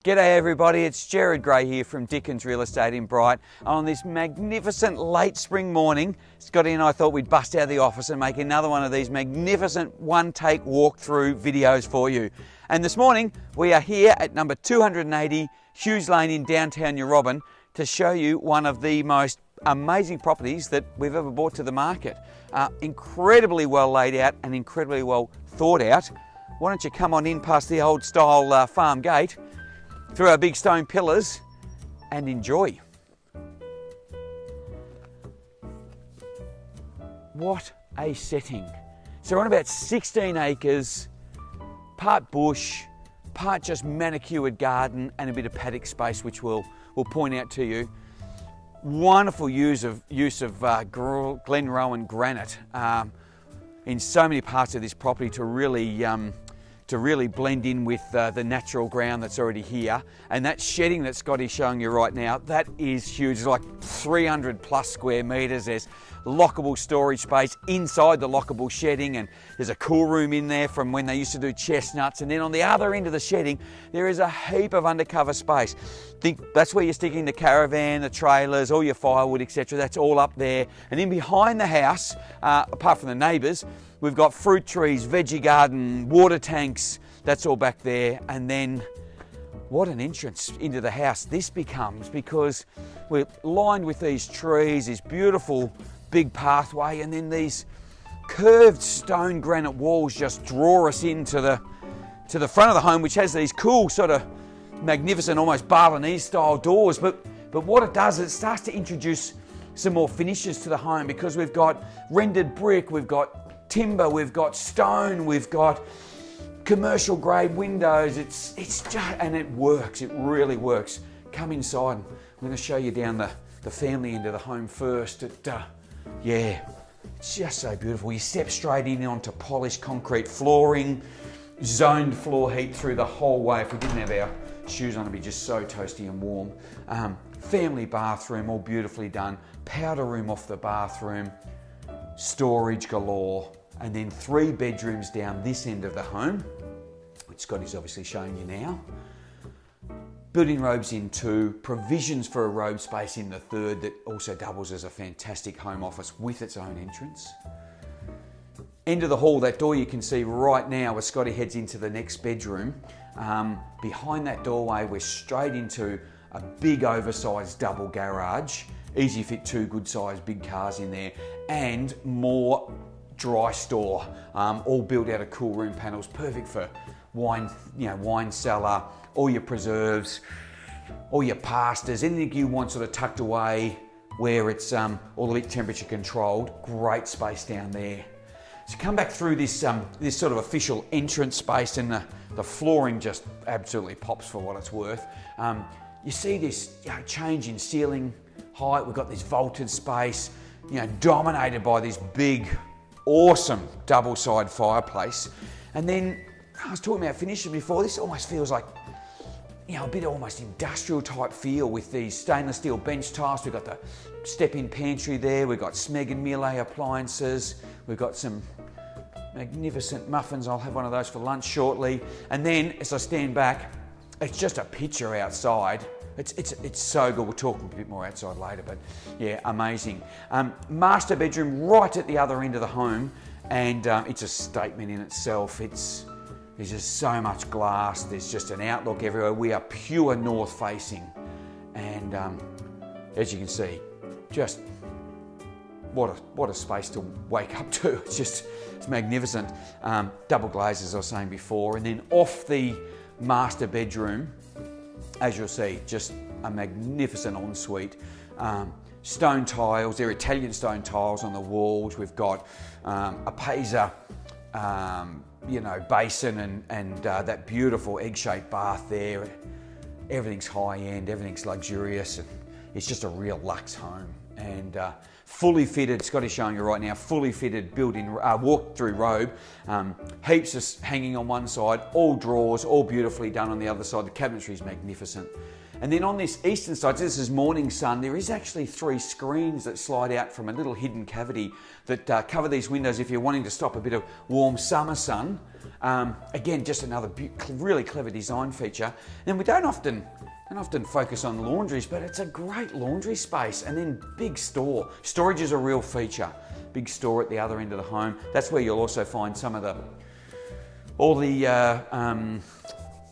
G'day everybody, it's Jared Gray here from Dickens Real Estate in Bright. On this magnificent late spring morning, Scotty and I thought we'd bust out of the office and make another one of these magnificent one-take walkthrough videos for you. And this morning, we are here at number 280 Hughes Lane in downtown Yarrobin to show you one of the most amazing properties that we've ever brought to the market. Incredibly well laid out and incredibly well thought out. Why don't you come on in past the old style farm gate, through our big stone pillars, and enjoy. What a setting. So we're on about 16 acres, part bush, part just manicured garden and a bit of paddock space, which we'll point out to you. Wonderful use of Glenrowan granite in so many parts of this property to really blend in with the natural ground that's already here. And that shedding that Scotty's showing you right now, that is huge. It's like 300 plus square metres. There's lockable storage space inside the lockable shedding, and there's a cool room in there from when they used to do chestnuts. And then on the other end of the shedding, there is a heap of undercover space. Think that's where you're sticking the caravan, the trailers, all your firewood, etc. That's all up there. And then behind the house, apart from the neighbours, we've got fruit trees, veggie garden, water tanks, that's all back there. And then what an entrance into the house this becomes, because we're lined with these trees, this beautiful big pathway, and then these curved stone granite walls just draw us into the front of the home, which has these cool sort of magnificent, almost Balinese style doors. But what it does is it starts to introduce some more finishes to the home, because we've got rendered brick, we've got timber, we've got stone, we've got commercial grade windows. It's just, and it works, it really works. Come inside. I'm going to show you down the family end of the home first. Yeah, it's just so beautiful. You step straight in onto polished concrete flooring, zoned floor heat through the whole way. If we didn't have our shoes on, it'd be just so toasty and warm. Family bathroom, all beautifully done. Powder room off the bathroom, storage galore, and then 3 bedrooms down this end of the home, which Scotty's obviously showing you now. Built-in robes in 2, provisions for a robe space in the 3rd that also doubles as a fantastic home office with its own entrance. End of the hall, that door you can see right now as Scotty heads into the next bedroom. Behind that doorway, we're straight into a big oversized double garage. Easy fit 2 good sized big cars in there, and more dry store, all built out of cool room panels, perfect for wine, wine cellar, all your preserves, all your pastas, anything you want sort of tucked away where it's all a bit temperature controlled. Great space down there. So come back through this this sort of official entrance space, and the flooring just absolutely pops for what it's worth. You see this change in ceiling height. We've got this vaulted space, dominated by this big, awesome double-side fireplace. And then I was talking about finishing before. This almost feels like a bit almost industrial type feel with these stainless steel bench tiles. We've got the step-in pantry there. We've got Smeg and Miele appliances. We've got some magnificent muffins. I'll have one of those for lunch shortly. And then as I stand back, it's just a picture outside. It's so good. We'll talk a bit more outside later, but yeah, amazing. Master bedroom right at the other end of the home, and it's a statement in itself. There's just so much glass. There's just an outlook everywhere. We are pure north facing, and as you can see, just what a space to wake up to. It's magnificent. Double glazed, as I was saying before, and then off the master bedroom, as you'll see, just a magnificent ensuite. Stone tiles, they're Italian stone tiles on the walls. We've got a Pisa, basin and that beautiful egg-shaped bath there. Everything's high-end, everything's luxurious, and it's just a real luxe home. and fully fitted. Scotty's showing you right now, fully fitted built-in walk-through robe. Heaps just hanging on one side, all drawers, all beautifully done on the other side. The cabinetry is magnificent. And then on this eastern side, so this is morning sun, there is actually 3 screens that slide out from a little hidden cavity that cover these windows if you're wanting to stop a bit of warm summer sun. Again, just another really clever design feature. And we don't often focus on laundries, but it's a great laundry space. And then big store. Storage is a real feature. Big store at the other end of the home. That's where you'll also find some of all the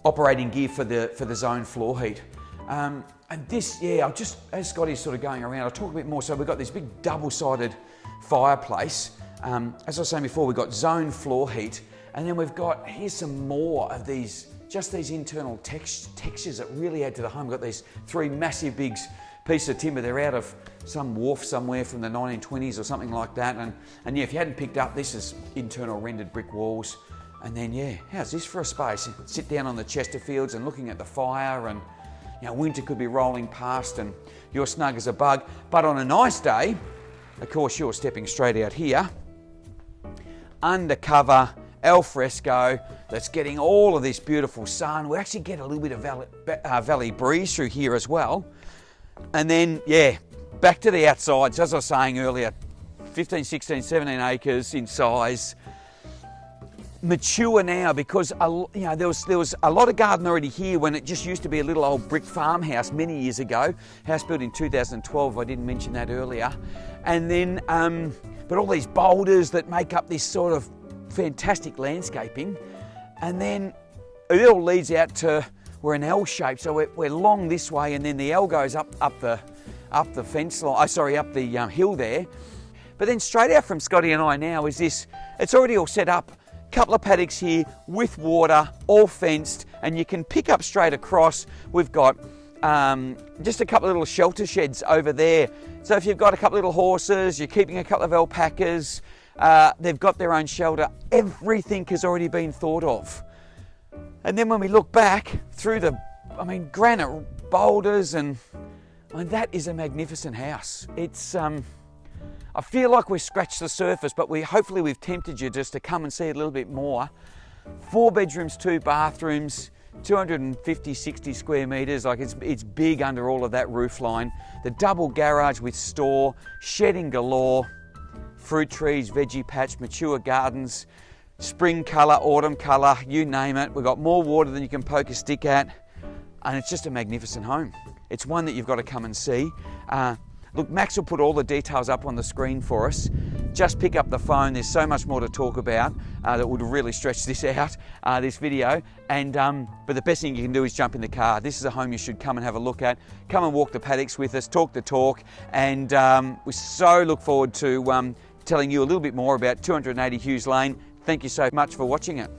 operating gear for the zone floor heat. And this, yeah, as Scotty's sort of going around, I'll talk a bit more. So we've got this big double-sided fireplace. As I was saying before, we've got zone floor heat. And then we've got, here's some more of these, just these internal textures that really add to the home. We've got these 3 massive big pieces of timber. They're out of some wharf somewhere from the 1920s or something like that. And yeah, if you hadn't picked up, this is internal rendered brick walls. And then, yeah, how's this for a space? Sit down on the Chesterfields and looking at the fire, and you know, winter could be rolling past and you're snug as a bug. But on a nice day, of course, you're stepping straight out here, undercover, al fresco, that's getting all of this beautiful sun. We actually get a little bit of valley breeze through here as well. And then, yeah, back to the outside. So as I was saying earlier, 15, 16, 17 acres in size. Mature now because you know, there was a lot of garden already here when it just used to be a little old brick farmhouse many years ago. House built in 2012, I didn't mention that earlier. And then, but all these boulders that make up this sort of fantastic landscaping. And then it all leads out to, we're an L shape, so we're long this way, and then the L goes up the fence line, up the hill there. But then straight out from Scotty and I now is this, it's already all set up. Couple of paddocks here with water, all fenced, and you can pick up straight across. We've got just a couple of little shelter sheds over there. So if you've got a couple of little horses, you're keeping a couple of alpacas, they've got their own shelter. Everything has already been thought of. And then when we look back through granite boulders, and that is a magnificent house. It's I feel like we've scratched the surface, but hopefully we've tempted you just to come and see a little bit more. 4 bedrooms, 2 bathrooms, 250, 60 square metres. Like it's big under all of that roof line. The double garage with store, shedding galore, fruit trees, veggie patch, mature gardens, spring colour, autumn colour, you name it. We've got more water than you can poke a stick at, and it's just a magnificent home. It's one that you've got to come and see. Look, Max will put all the details up on the screen for us. Just pick up the phone. There's so much more to talk about that would really stretch this out, this video. And but the best thing you can do is jump in the car. This is a home you should come and have a look at. Come and walk the paddocks with us, talk the talk. And we so look forward to telling you a little bit more about 280 Hughes Lane. Thank you so much for watching it.